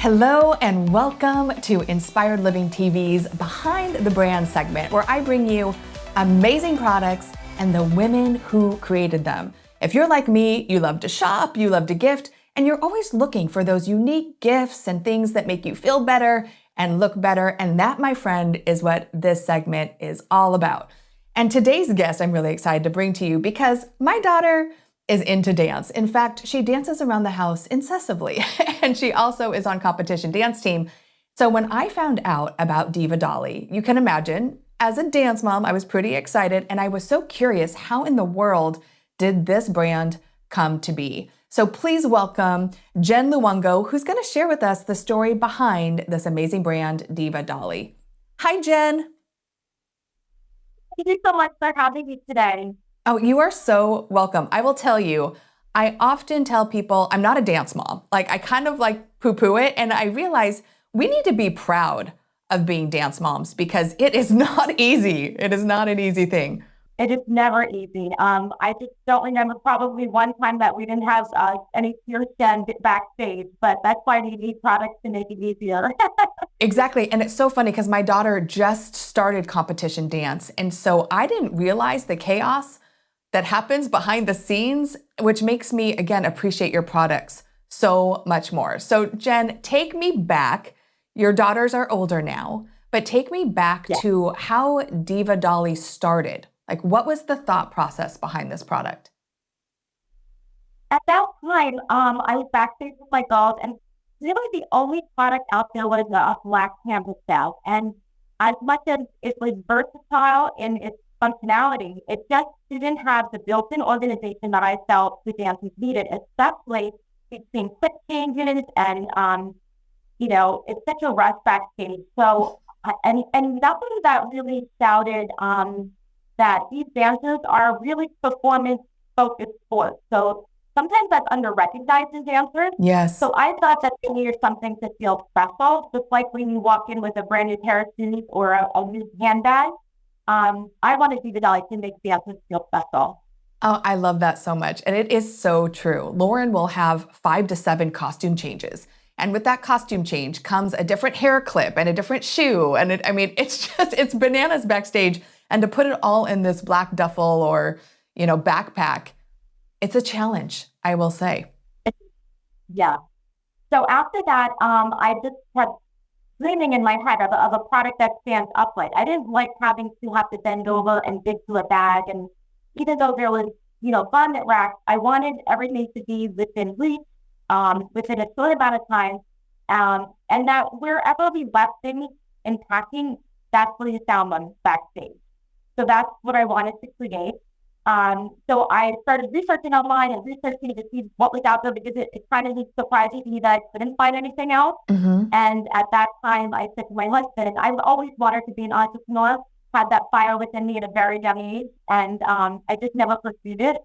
Hello and welcome to Inspired Living TV's Behind the Brand segment, where I bring you amazing products and the women who created them. If you're like me, you love to shop, you love to gift, and you're always looking for those unique gifts and things that make you feel better and look better. And that, my friend, is what this segment is all about. And today's guest I'm really excited to bring to you because my daughter is into dance. In fact, she dances around the house incessantly, and she also is on competition dance team. So when I found out about Diva Dolly, you can imagine, as a dance mom, I was pretty excited, and I was so curious, how in the world did this brand come to be? So please welcome Jenn Luongo, who's gonna share with us the story behind this amazing brand, Diva Dolly. Hi, Jenn. Thank you so much for having me today. Oh, you are so welcome. I will tell you, I often tell people I'm not a dance mom. Like, I kind of like poo-poo it, and I realize we need to be proud of being dance moms because it is not easy. It is not an easy thing. It is never easy. I just don't remember probably one time that we didn't have any fierce Jenn backstage, but that's why we need products to make it easier. Exactly. And it's so funny because my daughter just started competition dance. And so I didn't realize the chaos that happens behind the scenes, which makes me, again, appreciate your products so much more. So Jenn, take me back. Your daughters are older now, but take me back to how Diva Dolly started. Like, what was the thought process behind this product? At that time, I was backstage with my girls, and really the only product out there was a black canvas bag. And as much as it was versatile in its functionality, it just didn't have the built-in organization that I felt the dancers needed, especially between quick changes and, it's such a rush backstage. So, and nothing that really shouted that these dancers are really performance-focused sports. So sometimes that's under-recognized in dancers. Yes. So I thought that they needed something to feel special, just like when you walk in with a brand new pair of shoes or a new handbag. I wanted Diva Dolly to make dancers feel special. Oh, I love that so much. And it is so true. Lauren will have 5 to 7 costume changes. And with that costume change comes a different hair clip and a different shoe. And it's bananas backstage. And to put it all in this black duffel or, backpack, it's a challenge, I will say. Yeah. So after that, I just kept dreaming in my head of a product that stands upright. I didn't like having to have to bend over and dig through a bag. And even though there was, garment racks, I wanted everything to be within reach, within a short amount of time. And that wherever we left things in packing, that's where you found them backstage. So that's what I wanted to create. So I started researching online and researching to see what was out there because it kind of surprised me that I couldn't find anything else. Mm-hmm. And at that time, I said to my husband, I always wanted to be an entrepreneur, had that fire within me at a very young age, and I just never pursued it.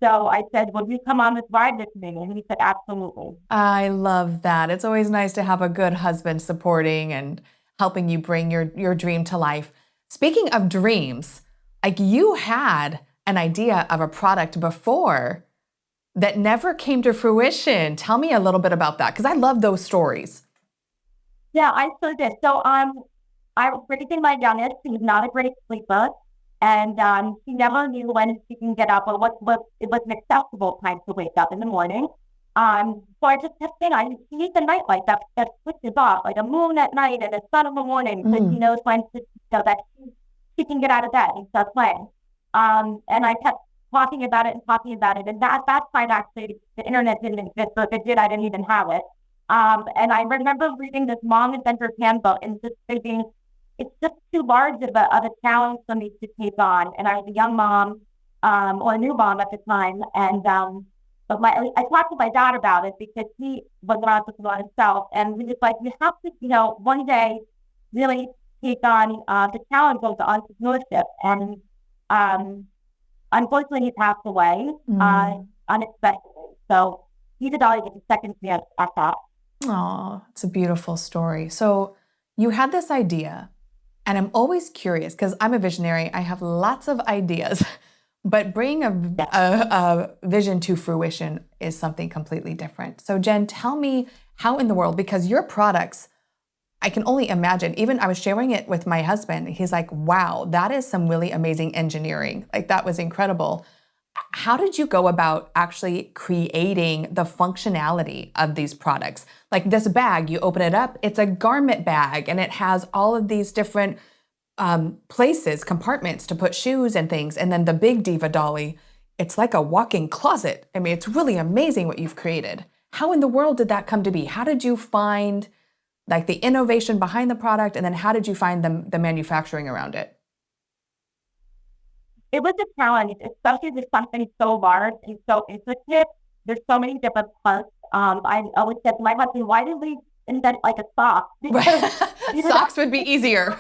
So I said, "Will you come on this ride with me?" And he said, "Absolutely." I love that. It's always nice to have a good husband supporting and helping you bring your dream to life. Speaking of dreams, like, you had an idea of a product before that never came to fruition. Tell me a little bit about that, because I love those stories. Yeah, I sure did. So I was raising my youngest. She's not a great sleeper, and she never knew when she can get up or what it was an acceptable time to wake up in the morning. So I just kept saying, she needs a nightlight that switches off, like a moon at night and a sun in the morning, so she knows when to, that she can get out of bed and start playing. And I kept talking about it. And at that time, actually, the internet didn't exist. So if it did, I didn't even have it. And I remember reading this mom inventor handbook and just thinking, it's just too large of a challenge for me to take on. And I was a young mom, or a new mom at the time. And but I talked to my dad about it because he was an entrepreneur himself. And he was like, you have to, one day really take on the challenge of the entrepreneurship. And unfortunately, he passed away unexpectedly. So Diva Dolly was a second chance at that. Oh, it's a beautiful story. So you had this idea, and I'm always curious because I'm a visionary. I have lots of ideas, but bringing a vision to fruition is something completely different. So Jenn, tell me How in the world? Because your products, I can only imagine, even I was sharing it with my husband. He's like, wow, that is some really amazing engineering. Like that was incredible. How did you go about actually creating the functionality of these products? Like this bag, you open it up, it's a garment bag and it has all of these different places, compartments to put shoes and things. And then the big Diva Dolly, it's like a walk-in closet. I mean, it's really amazing what you've created. How in the world did that come to be? How did you find like the innovation behind the product? And then how did you find the manufacturing around it? It was a challenge, especially with something so large and so intricate. There's so many different parts. I always said to my husband, why did we invent like a sock? Because Socks would be easier.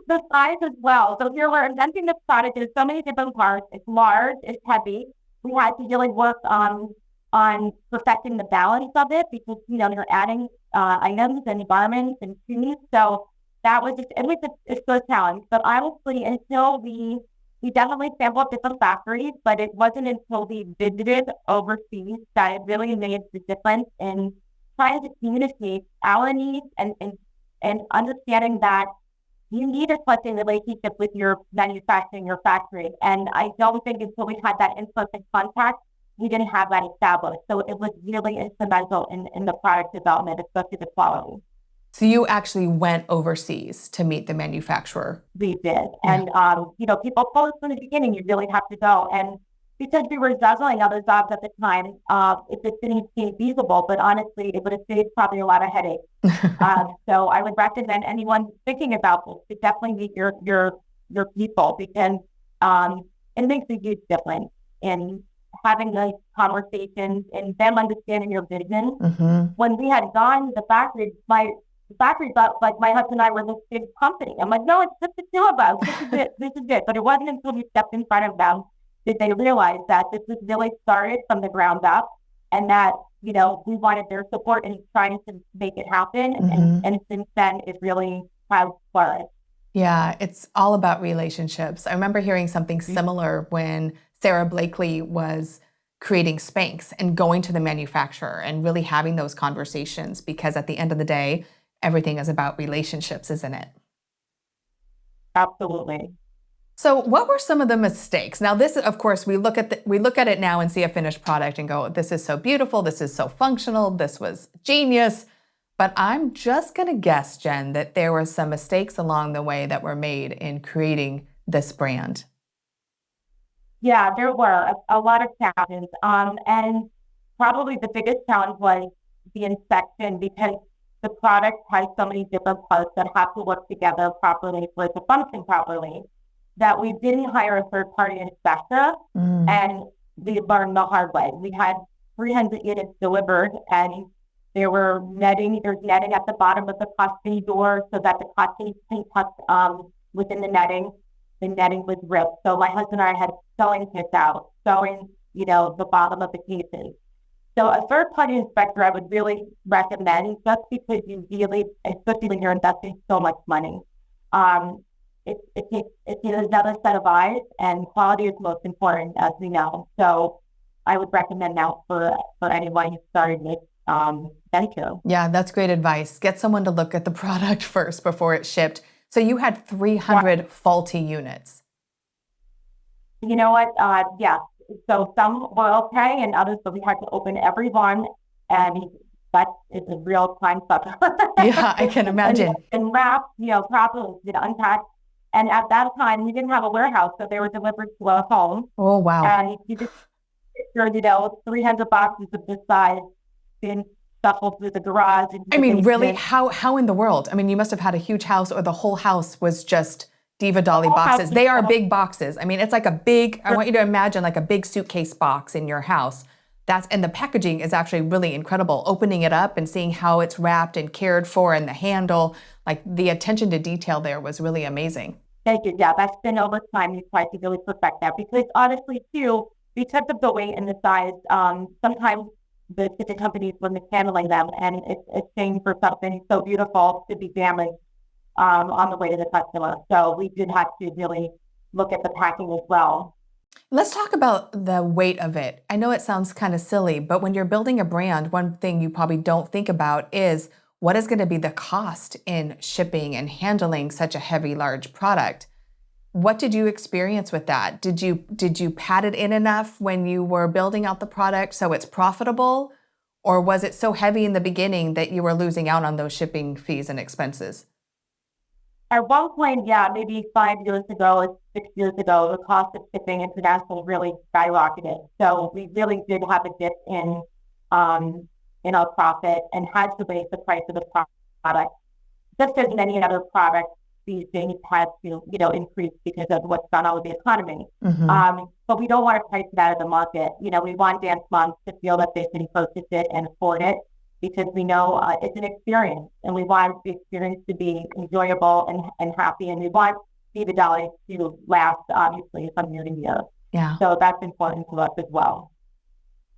the size as well. So here we're inventing this product. There's so many different parts. It's large, it's heavy. We had to really work on perfecting the balance of it because, you're adding items and garments and shoes. So that was just, it was a good challenge. But honestly, until we definitely sampled different factories, but it wasn't until we visited overseas that it really made the difference in trying to communicate our needs and understanding that you need a trusting relationship with your manufacturing, your factory. And I don't think until we had that in-person contact, we didn't have that established. So it was really instrumental in the product development, especially the quality. So you actually went overseas to meet the manufacturer. We did. And, people told us from the beginning, you really have to go. And because we were juggling other jobs at the time, it just didn't seem feasible. But honestly, it would have saved probably a lot of headaches. So I would recommend anyone thinking about this to definitely meet your people because it makes a huge difference in having those conversations and them understanding your vision. Mm-hmm. When we had gone to the factory thought like my husband and I were this big company. I'm like, no, it's just the two of us. This is it. But it wasn't until we stepped in front of them did they realize that this was really started from the ground up and that, we wanted their support in trying to make it happen. Mm-hmm. And since then, it really has flourished. Yeah, it's all about relationships. I remember hearing something similar when Sarah Blakely was creating Spanx and going to the manufacturer and really having those conversations because at the end of the day, everything is about relationships, isn't it? Absolutely. So what were some of the mistakes? Now this, of course, we look at it now and see a finished product and go, this is so beautiful, this is so functional, this was genius. But I'm just going to guess, Jenn, that there were some mistakes along the way that were made in creating this brand. Yeah, there were a lot of challenges. And probably the biggest challenge was the inspection because the product has so many different parts that have to work together properly for it to function properly that we didn't hire a third-party inspector and we learned the hard way. We had 300 units delivered and there's netting at the bottom of the costume door so that the costume can touch within the netting. The netting was ripped. So my husband and I had sewing kits out, sewing, the bottom of the cases. So a third-party inspector I would really recommend just because you really, especially when you're investing so much money, it's another set of eyes and quality is most important as we know. So I would recommend that for anyone who's starting this venture. Yeah, that's great advice. Get someone to look at the product first before it's shipped. So you had 300 faulty units. You know what? Yeah. So some were okay and others, but we had to open every one and that is a real time sucker. Yeah, I can imagine. And wrap, properly, unpack. And at that time, we didn't have a warehouse, so they were delivered to our home. Oh, wow. And you just picture, 300 boxes of this size being shuffled through the garage. I mean, really? How in the world? I mean, you must have had a huge house or the whole house was just Diva Dolly boxes. They are big boxes. I mean, it's like I want you to imagine like a big suitcase box in your house. And the packaging is actually really incredible. Opening it up and seeing how it's wrapped and cared for and the handle, like the attention to detail there was really amazing. Thank you. Yeah, that's been over time. We tried to really perfect that because honestly, too, because of the weight and the size, sometimes the companies were mishandling them and it's a shame for something so beautiful to be damaged on the way to the customer. So we did have to really look at the packing as well. Let's talk about the weight of it. I know it sounds kind of silly, but when you're building a brand, one thing you probably don't think about is what is going to be the cost in shipping and handling such a heavy, large product. What did you experience with that? Did you pad it in enough when you were building out the product so it's profitable? Or was it so heavy in the beginning that you were losing out on those shipping fees and expenses? At one point, yeah, maybe 5 years ago, 6 years ago, the cost of shipping international really skyrocketed. So we really did have a dip in our profit and had to raise the price of the product. Just as many other products these days had to, increase because of what's gone on with the economy. Mm-hmm. But we don't want to price it out of the market. We want dance moms to feel that they can purchase it and afford it because we know it's an experience and we want the experience to be enjoyable and happy. And we want Diva Dolly to last, obviously, from year to year. Yeah. So that's important to us as well.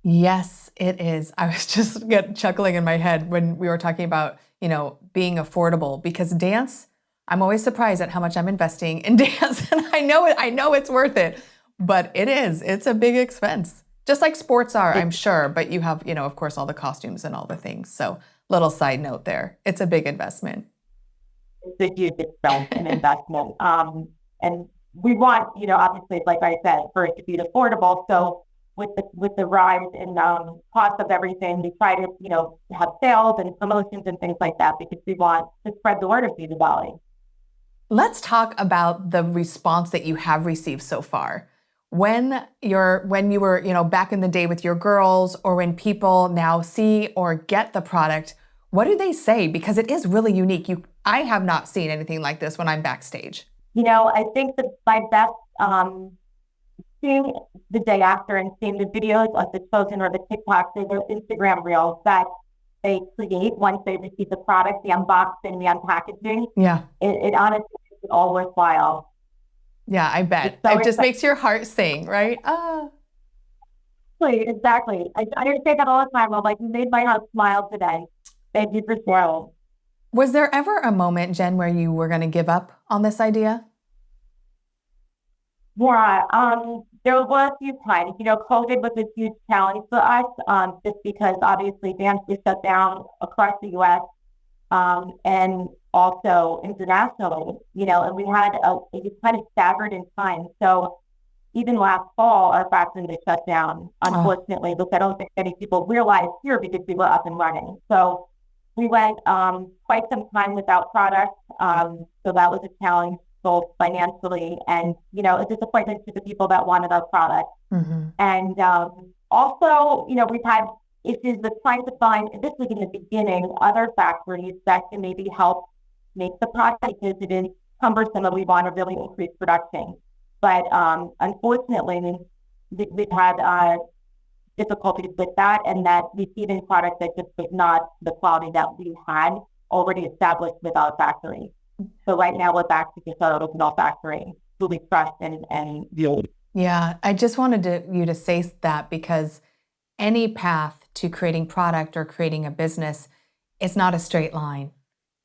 Yes, it is. I was just chuckling in my head when we were talking about, being affordable because dance, I'm always surprised at how much I'm investing in dance. And I know it's worth it, but it's a big expense. Just like sports are, I'm sure, but you have, of course, all the costumes and all the things. So little side note there, it's a big investment. It's a huge expense and investment. And we want, obviously, like I said, for it to be affordable. So with the rise in cost of everything, we try to, have sales and promotions and things like that because we want to spread the word of Diva Dolly. Let's talk about the response that you have received so far. When you were, back in the day with your girls, or when people now see or get the product, what do they say? Because it is really unique. I have not seen anything like this when I'm backstage. I think that my best seeing the day after and seeing the videos of the children or the TikToks or the Instagram reels that they create once they receive the product, the unboxing, the unpackaging. Yeah. It honestly is all worthwhile. Yeah, I bet. So it just makes your heart sing, right? Exactly. I say that all the time. I'm like, you made my heart smile today. Thank you for sharing. Was there ever a moment, Jenn, where you were going to give up on this idea? Yeah, there were a few times. COVID was a huge challenge for us, just because obviously dance was shut down across the U.S. And also internationally, and we had it kind of staggered in time. So even last fall, our factory was shut down, unfortunately, which I don't think many people realized here because we were up and running. So we went quite some time without product. So that was a challenge both financially and, a disappointment to the people that wanted our product. Mm-hmm. And also, we've had issues with trying to find, this was in the beginning, other factories that can maybe help make the product because it is cumbersome and we want to really increase production. But unfortunately, we've had difficulties with that and that receiving product that just was not the quality that we had already established with our factory. So right now we're back to just our original factory, fully fresh and yield. Yeah, I just wanted you to say that because any path to creating product or creating a business is not a straight line.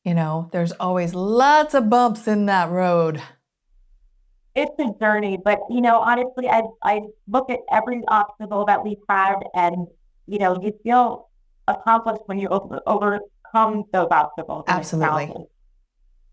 There's always lots of bumps in that road. It's a journey, but honestly, I look at every obstacle that we've had, and you feel accomplished when you overcome those obstacles. Absolutely.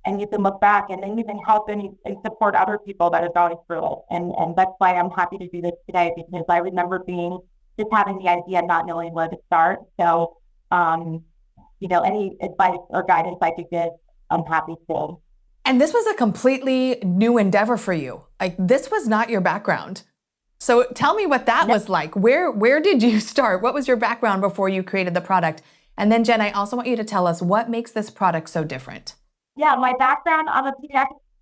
And you can look back, and then you can help and support other people that are going through it. And that's why I'm happy to do this today because I remember just having the idea, not knowing where to start. So, any advice or guidance I could give, I'm happy to. And this was a completely new endeavor for you. Like this was not your background. So tell me what that was like. Where did you start? What was your background before you created the product? And then Jenn, I also want you to tell us what makes this product so different. Yeah, my background, I'm a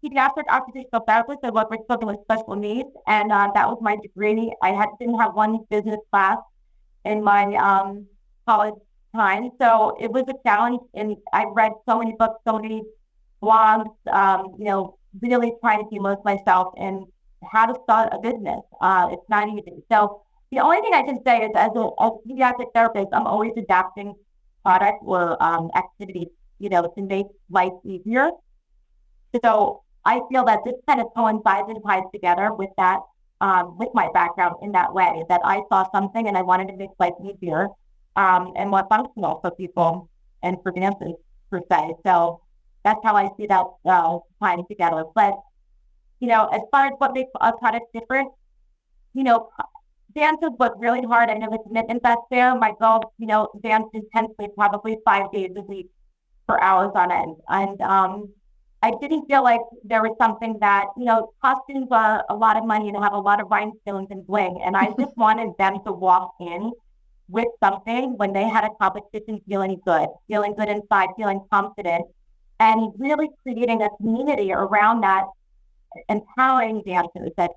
pediatric occupational therapist. I work with children with special needs, and that was my degree. I didn't have one business class in my college time, so it was a challenge. And I read so many books, so many blogs, really trying to immerse myself in how to start a business. It's not easy. So the only thing I can say is as a pediatric therapist, I'm always adapting product or activities, to make life easier. So I feel that this kind of coincides and ties together with that with my background in that way, that I saw something and I wanted to make life easier and more functional for people and for dancers per se. So that's how I see that tying together. But, as far as what makes a product different, dances work really hard. I know the commitment that's there. My girls, dance intensely, probably 5 days a week for hours on end. And I didn't feel like there was something that, costumes are a lot of money and have a lot of rhinestones and bling. And I just wanted them to walk in with something when they had a competition feeling good inside, feeling confident, and really creating a community around that, empowering dancers that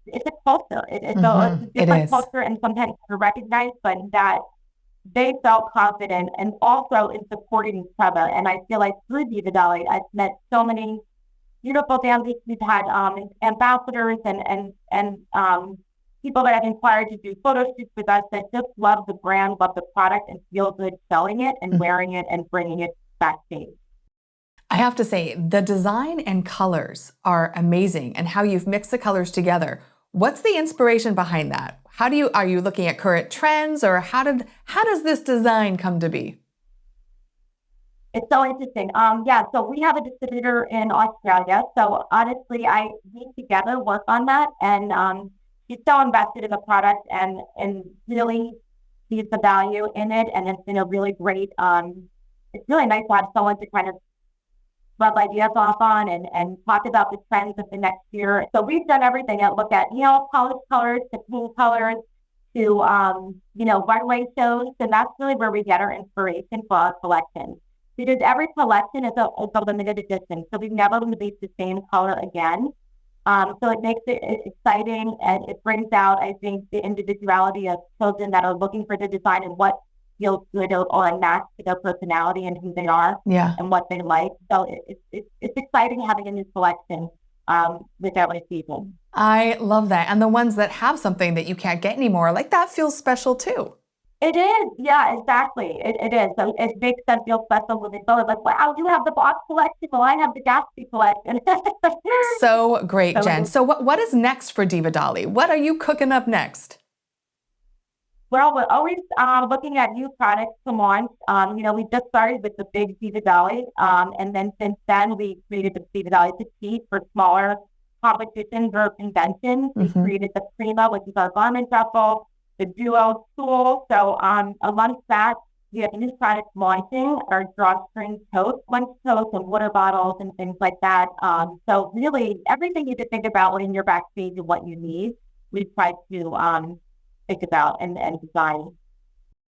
it's a culture. It's a different culture and sometimes to recognize, but that they felt confident and also in supporting each other. And I feel like through Diva Dolly, I've met so many beautiful dancers. We've had ambassadors and people that have inquired to do photo shoots with us that just love the brand, love the product, and feel good selling it and wearing it and bringing it backstage. I have to say, the design and colors are amazing, and how you've mixed the colors together. What's the inspiration behind that? Are you looking at current trends, or how does this design come to be? It's so interesting. So we have a distributor in Australia. So honestly, we together work on that, and he's so invested in the product and really sees the value in it, and it's been a really great. It's really nice to have someone to kind of rub ideas off on and talk about the trends of the next year. So we've done everything and look at, college colors to paint colors to, runway shows. And that's really where we get our inspiration for our collection. Because every collection is a limited edition. So we've never released the same color again. So it makes it exciting, and it brings out, I think, the individuality of children that are looking for the design and what feels good or a match to their personality and who they are and what they like. So it's exciting having a new collection with every season. I love that. And the ones that have something that you can't get anymore, like that feels special too. It is. Yeah, exactly. It is. So it makes them feel special moving forward. Like, wow, you have the box collection. Well, I have the Gatsby collection. So great, Jen. So what is next for Diva Dolly? What are you cooking up next? Well, we're always looking at new products to launch. We just started with the big Diva Dolly, and then since then we created the Diva Dolly Petite for smaller competitions or conventions. We created the Prima, which is our garment duffel, the Duo tool. So amongst that, we have new products launching, our drawstring tote, lunch totes and water bottles and things like that. So really, everything you could think about when you're backstage and what you need, we've tried to think about and design.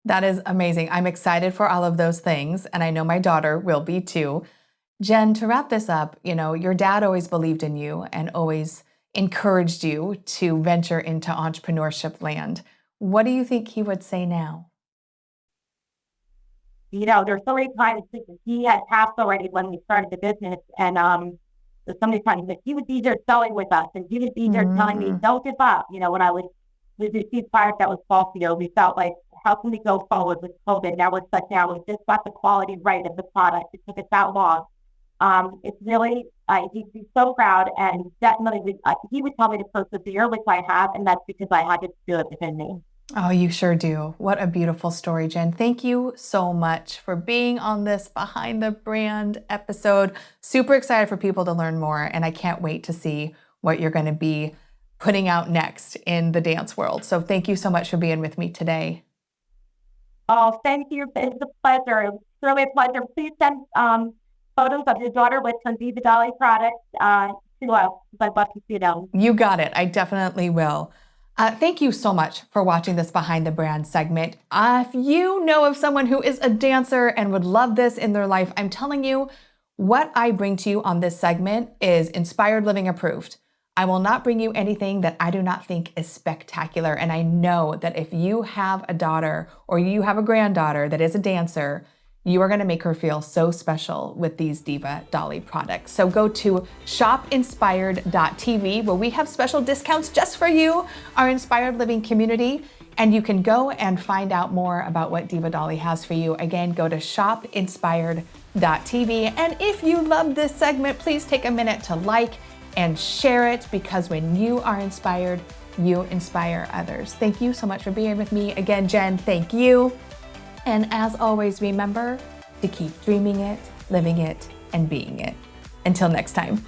That is amazing. I'm excited for all of those things, and I know my daughter will be too. Jen, to wrap this up, your dad always believed in you and always encouraged you to venture into entrepreneurship land. What do you think he would say now? There's so many times he had passed already when we started the business, and there's so many times that he would be there selling with us, and he would be there telling me, don't give up. When I we received product that was faulty, we felt like, how can we go forward with COVID? Now it's such now, we just got the quality right of the product. It took us that long. It's really, he's so proud, and definitely he would tell me to persevere, which I have, and that's because I had to do it within me. Oh, you sure do. What a beautiful story, Jen. Thank you so much for being on this Behind the Brand episode. Super excited for people to learn more, and I can't wait to see what you're going to be putting out next in the dance world. So thank you so much for being with me today. Oh, thank you. It's a pleasure. It's really a pleasure. Please send photos of your daughter with some Diva Dolly products to us. I'd love to see them. You got it. I definitely will. Thank you so much for watching this Behind the Brand segment. If you know of someone who is a dancer and would love this in their life, I'm telling you, what I bring to you on this segment is inspired living approved. I will not bring you anything that I do not think is spectacular. And I know that if you have a daughter or you have a granddaughter that is a dancer, you are going to make her feel so special with these Diva Dolly products. So go to shopinspired.tv, where we have special discounts just for you, our Inspired Living community, and you can go and find out more about what Diva Dolly has for you. Again, go to shopinspired.tv. And if you love this segment, please take a minute to like and share it, because when you are inspired, you inspire others. Thank you so much for being with me. Again, Jen, thank you. And as always, remember to keep dreaming it, living it, and being it. Until next time.